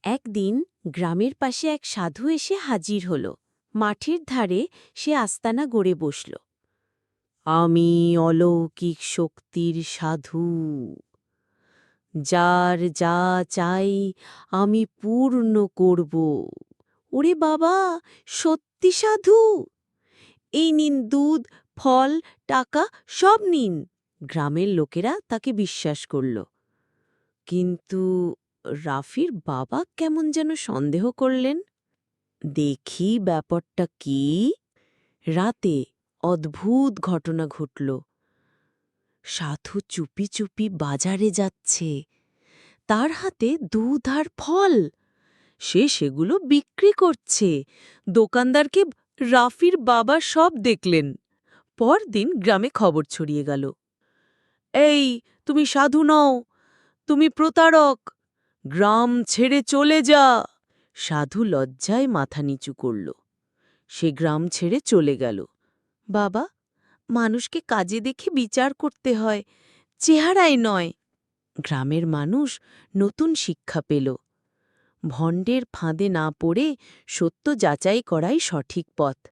একদিন গ্রামের পাশে এক সাধু এসে হাজির হল। মাঠের ধারে সে আস্তানা গড়ে বসল। আমি অলৌকিক শক্তির সাধু, যার যা চাই আমি পূর্ণ করব। ওরে বাবা, সত্যি সাধু! এই নিন দুধ, ফল, টাকা সব নিন। গ্রামের লোকেরা তাকে বিশ্বাস করল। কিন্তু রাফির বাবা কেমন যেন সন্দেহ করলেন। দেখি ব্যাপারটা কি। রাতে অদ্ভুত ঘটনা ঘটল। সাধু চুপি চুপি বাজারে যাচ্ছে, তার হাতে দুধ আর ফল। সে সেগুলো বিক্রি করছে। দোকানদারকে রাফির বাবা সব দেখলেন। পরদিন গ্রামে খবর ছড়িয়ে গেল, এই তুমি সাধু নও, তুমি প্রতারক, গ্রাম ছেড়ে চলে যা। সাধু লজ্জায় মাথা নিচু করল। সে গ্রাম ছেড়ে চলে গেল। বাবা, মানুষকে কাজে দেখে বিচার করতে হয়, চেহারায় নয়। গ্রামের মানুষ নতুন শিক্ষা পেল। ভণ্ডের ফাঁদে না পড়ে সত্য যাচাই করাই সঠিক পথ।